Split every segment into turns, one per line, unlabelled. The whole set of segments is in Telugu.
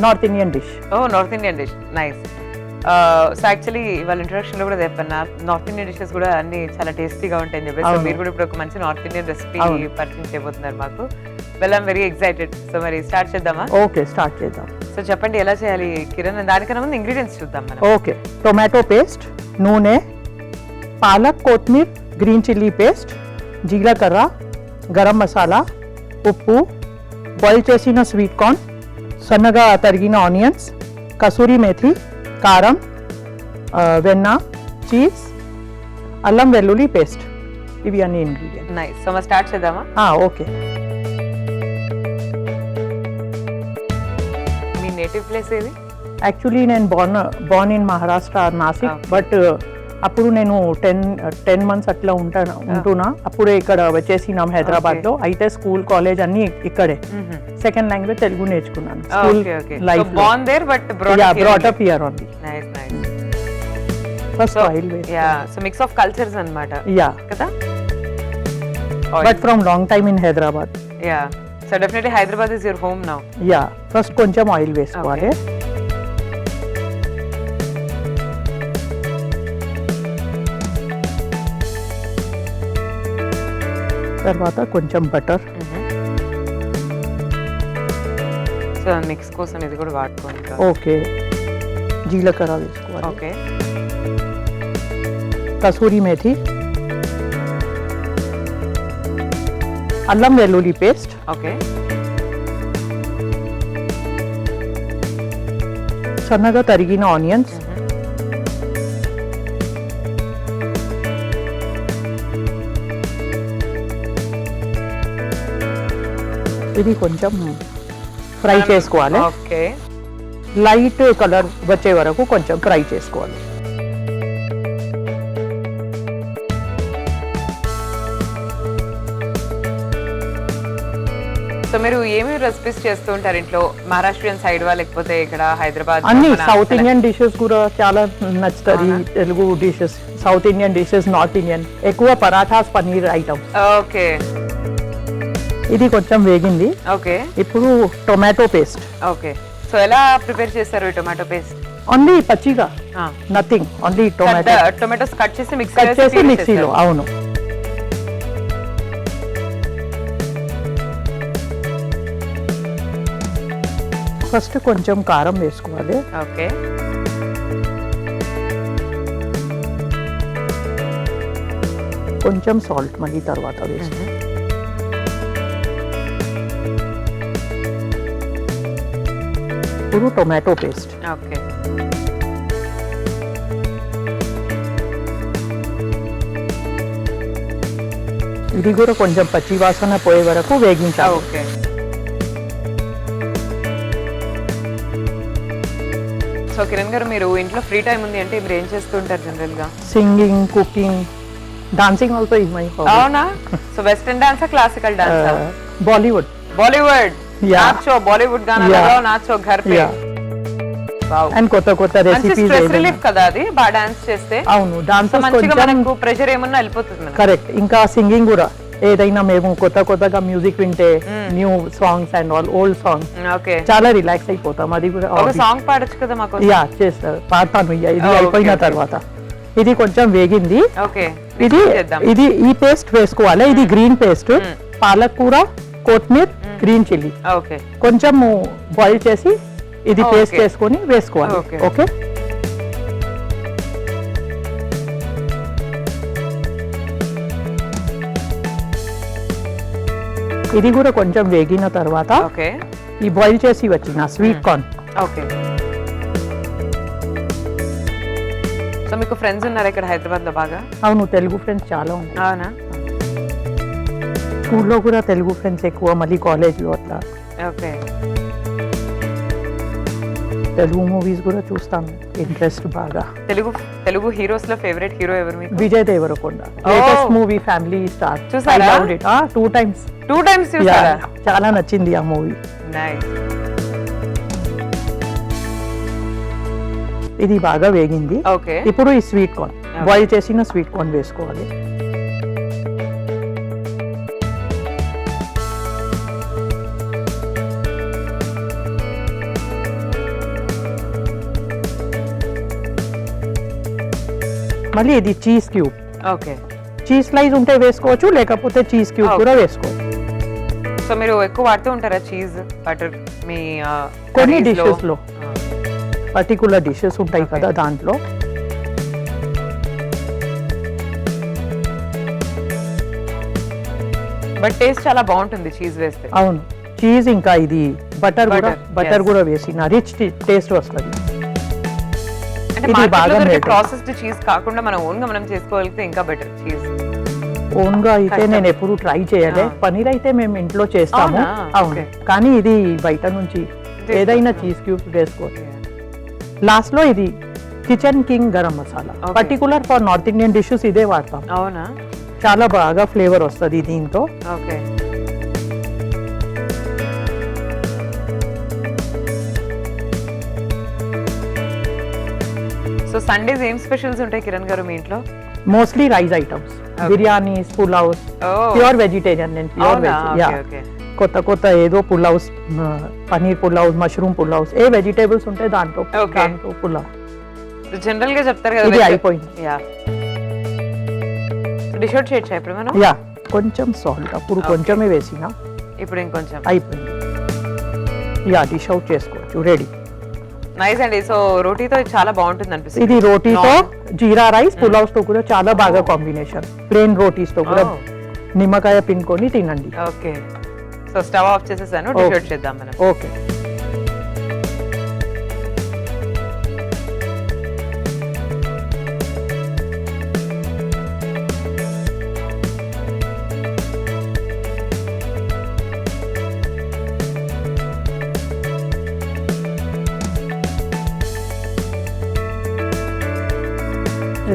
North Indian dish.
Oh north Indian dish, nice. So actually వాళ్ళ ఇంట్రొడక్షన్ లో కూడా చెప్పాను, నార్త్ ఇండియన్ డిషెస్ కూడా అన్ని చాలా టేస్టీగా ఉంటాయని చెప్పేసి, సో మీరు కూడా ఇప్పుడు ఒక మంచి నార్త్ ఇండియన్ రెసిపీ పరిచయం చేయబోతున్నారు మాకు. Well I'm very excited. So మరి స్టార్ట్ చేద్దామా?
ఓకే, స్టార్ట్ చేద్దాం.
సో చెప్పండి ఎలా చేయాలి కిరణ్, దానికన్నా ముందు ఇంగ్రీడియంట్స్ చూద్దాం మనం.
ఓకే, టొమాటో పేస్ట్, నూనె, పాలక్, కొత్తిమీర, గ్రీన్ చిల్లీ పేస్ట్, జీలకర్ర, గరం మసాలా, ఉప్పు, బాయిల్ చేసిన స్వీట్ కార్న్, సన్నగా తరిగిన ఆనియన్స్, కసూరి మేథి, కారం, వెన్న, చీజ్, అల్లం వెల్లుల్లి పేస్ట్. ఇవి అన్ని ఇంగ్రీడియంట్స్.
నైస్. సో మరి స్టార్ట్ చేద్దామా?
ఓకే.
మీ నేటివ్ ప్లేస్ ఏది?
యాక్చువల్లీ నేను born in Maharashtra, Nashik. But అప్పుడు నేను 10 మంత్స్ అట్లా ఉంటున్నా. అప్పుడే ఇక్కడ వచ్చేసినాం హైదరాబాద్ లో. అయితే స్కూల్, కాలేజ్ అన్ని ఇక్కడే. సెకండ్ లాంగ్వేజ్ తెలుగు నేర్చుకున్నాను school life.
born there but brought
up here only.
Nice.
First oil waste.
So mix of cultures అన్నమాట. కదా?
But from long time in Hyderabad.
So definitely Hyderabad is your home now.
First కొంచెం ఆయిల్ వేసుకోవాలి. తర్వాత కొంచెం బటర్.
సో మిక్స్ కోసం ఇది కూడా వాడుకోండి.
ఓకే, జీలకర్ర వేసుకోవాలి.
ఓకే,
కసూరి మేథి, అల్లం వెల్లుల్లి పేస్ట్.
ఓకే,
సన్నగా తరిగిన ఆనియన్స్, ఇది కొంచెం ఫ్రై చేసుకోవాలి.
ఓకే,
లైట్ కలర్ వచ్చే వరకు కొంచెం ఫ్రై చేసుకోవాలి.
సో మీరు ఏమేమి రెసిపీస్ చేస్తూ ఉంటారు ఇంట్లో? మహారాష్ట్రియన్ సైడ్ వా, లేకపోతే ఇక్కడ హైదరాబాద్?
అన్ని సౌత్ ఇండియన్ డిషెస్ కూడా చాలా నచ్చుతుంది. Telugu dishes, south Indian dishes, north Indian. ఎక్కువ పరాఠాస్, పన్నీర్ ఐటమ్.
ఓకే,
ఇది కొంచెం వేగింది.
ఓకే,
ఇప్పుడు టొమాటో పేస్ట్.
ఓకే. సో ఎలా ప్రిపేర్ చేస్తారు ఈ టొమాటో పేస్ట్?
ఓన్లీ పచ్చిగా, నథింగ్, ఓన్లీ
టొమాటోస్ కట్ చేసి
మిక్సీలో. అవును. ఫస్ట్ కొంచెం కారం వేసుకోవాలి.
ఓకే,
కొంచెం సాల్ట్ మళ్ళీ తర్వాత వేసుకోవాలి. ఇప్పుడు టొమాటో పేస్ట్.
ఓకే,
ఇది కూడా కొంచెం పచ్చి వాసన పోయే వరకు వేగించాలి.
ఓకే. సో కిరణ్ గారు, మీరు ఇంట్లో ఫ్రీ టైం ఉంది అంటే మీరు ఏం చేస్తూ ఉంటారు జనరల్ గా?
Singing, cooking, dancing also is my hobby.
అవునా? సో వెస్టర్న్ డాన్సా, క్లాసికల్ డాన్సా?
బాలీవుడ్.
నాచో, బాలీవుడ్ గానా లగాओ, నాచో घर पे. వావ్.
అండ్ కొత్త రెసిపీస్.
స్ట్రెస్ రిలీఫ్ కదా అది, బాగా డాన్స్ చేస్తే.
అవును, డాన్స్
మంచిగా మనకు ప్రెషర్ ఏమన్నా వెళ్ళిపోతుంది.
కరెక్ట్. ఇంకా సింగింగ్ కూడా ఏదైనా మేము కొత్తగా మ్యూజిక్ వింటే, new songs and all old songs, చాలా రిలాక్స్ అయిపోతాం. అది కూడా
ఒక సాంగ్ పాడొచ్చు కదా మాకు?
చేస్తారు, పాడతాను. ఇది అయిపోయిన తర్వాత ఇది కొంచెం వేగింది.
ఓకే,
ఇది ఈ పేస్ట్ వేసుకోవాలి. ఇది గ్రీన్ పేస్ట్, పాలక్ కూర, కొత్తిమీర, గ్రీన్ చిల్లీ.
ఓకే,
కొంచెం బాయిల్ చేసి ఇది పేస్ట్ చేసుకొని వేసుకోవాలి. ఓకే, ఇది కూడా కొంచెం వేగిన తర్వాత ఈ బాయిల్ చేసి వచ్చిన స్వీట్ కార్న్.
ఓకే. సో మీకు ఫ్రెండ్స్ ఉన్నారు ఇక్కడ హైదరాబాద్ లో బాగా?
అవును, తెలుగు ఫ్రెండ్స్ చాలా ఉన్నారు.
అవునా?
స్కూల్లో కూడా తెలుగు ఫ్రెండ్స్ ఎక్కువ, మళ్ళీ కాలేజ్లో అట్లా.
ఓకే.
తెలుగు మూవీస్ కూడా చూస్తాను, ఇంట్రెస్ట్ బాగా.
తెలుగు హీరోస్ లో ఫేవరెట్ హీరో ఎవరు మీకు?
Vijay Deverakonda. Latest movie family star.
చూసారా?
2 times.
2 times చూసారా?
చాలా నచ్చింది ఆ మూవీ.
నైస్.
ఇది బాగా వేగింది.
ఓకే,
ఇప్పుడు ఈ స్వీట్ కార్న్, బాయిల్ చేసిన స్వీట్ కార్న్ వేసుకోవాలి. మళ్ళీ ఇది cheese cube,
okay.
Cheese slice ఉంటే వేసుకోవచ్చు, లేకపోతే చీజ్ క్యూబ్ కూడా వేసుకోవచ్చు.
సో మీరు ఎక్కువ వాడుతూ ఉంటారా చీజ్ బటర్ మీ
కొన్ని డిషెస్ లో, పర్టికులర్ డిషెస్ ఉంటాయి కదా దాంట్లో.
బట్ టేస్ట్ చాలా బాగుంటుంది చీజ్ వేస్తే.
అవును, చీజ్ ఇంకా ఇది బటర్ కూడా, బటర్ కూడా వేసిన రిచ్ టేస్ట్ వస్తుంది.
అంటే
ఇది బాగా
ప్రాసెస్డ్ చీజ్ కాకుండా మనం ఓన్ గా మనం చేసుకోగలిగితే ఇంకా బెటర్ చీజ్.
ఓన్ గా అయితే నేను ఎప్పుడు ట్రై చేయలే. పనీర్ అయితే మేము ఇంట్లో చేస్తాము. అవును, కానీ ఇది బయట నుంచి ఏదైనా చీజ్ క్యూబ్స్ వేసుకోవచ్చు. లాస్ట్ లో ఇది kitchen king garam masala, particular for north Indian dishes ఇదే వాడతాం.
అవునా,
చాలా బాగా ఫ్లేవర్ వస్తుంది దీంతో.
ఓకే. సో సండేస్ ఏం స్పెషల్స్ ఉంటాయి కిరణ్ గారు మీ ఇంట్లో?
Mostly rice items, biryanis, pulaos. Pure vegetarian నేను, ప్యూర్ వెజ్. కొత్త కొత్త ఏదో పులావ్స్, పనీర్ పులావ్స్, మష్రూమ్ పులావ్స్, ఏ వెజిటేబుల్స్ ఉంటాయి దాంట్లో పులావ్.
జనరల్ గా చెప్తారు కదా.
ఇది అయిపోయింది.
డిష్ అవుట్ చేయొచ్చా ఇప్పుడు మనం?
యా, కొంచెం సాల్ట్ అప్పుడు కొంచెమే వేసిన,
ఇప్పుడు ఇంకొంచెం
అయిపోయింది. యా, డిష్ అవుట్ చేసుకోవచ్చు, రెడీ.
నైస్ అండి. సో రోటీతో చాలా బాగుంటుంది అనిపిస్తుంది.
ఇది రోటీతో, జీరా రైస్, పులావ్స్ తో కూడా చాలా బాగా కాంబినేషన్. ప్లేన్ రోటీస్ తో కూడా నిమ్మకాయ పిండుకొని తినండి.
ఓకే. సో స్టవ్ ఆఫ్ చేసేసాను, డిష్ అవుట్ చేద్దాం మనం.
ఓకే.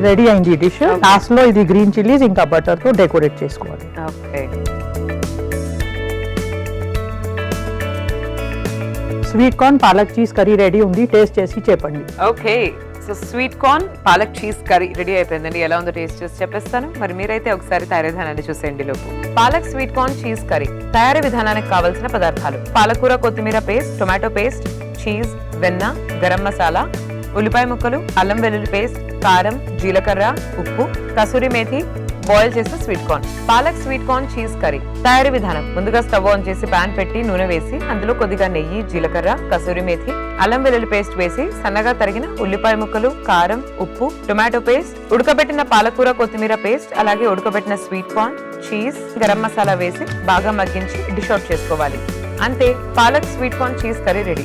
రెడీ అయింది డిష్. లాస్ట్ లో ఇది గ్రీన్ చిల్లీస్ ఇంకా బటర్ తో డెకరేట్ చేసుకోవాలి.
Okay.
Sweet corn palak cheese curry ready ఉంది, టేస్ట్ చేసి చెప్పండి.
Okay. So sweet corn palak cheese curry ready అయిపోయిందండి. ఎలా ఉందో టేస్ట్ చేసి చెప్పేస్తాను. మరి మీరైతే ఒకసారి తయారీ విధానాన్ని చూసేయండి లోపు. Palak sweet corn cheese curry తయారీ విధానానికి కావాల్సిన పదార్థాలు: పాలకూర, కొత్తిమీర పేస్ట్, టొమాటో పేస్ట్, చీజ్, వెన్న, గరం మసాలా, ఉల్లిపాయ ముక్కలు, అల్లం వెల్లుల్లి పేస్ట్, కారం, జీలకర్ర, ఉప్పు, కసూరి మేథి, బాయిల్ చేసిన sweet corn. Palak sweet corn cheese curry తయారీ విధానం: ముందుగా స్టవ్ ఆన్ చేసి పాన్ పెట్టి నూనె వేసి అందులో కొద్దిగా నెయ్యి, జీలకర్ర, కసూరి మేథి, అల్లం వెల్లుల్లి పేస్ట్ వేసి సన్నగా తరిగిన ఉల్లిపాయ ముక్కలు, కారం, ఉప్పు, టొమాటో పేస్ట్, ఉడకబెట్టిన పాలకూర, కొత్తిమీర పేస్ట్, అలాగే ఉడకబెట్టిన sweet corn, cheese, garam masala వేసి బాగా మగ్గించి డిష్ అవుట్ చేసుకోవాలి. అంతే, palak sweet corn cheese curry ready.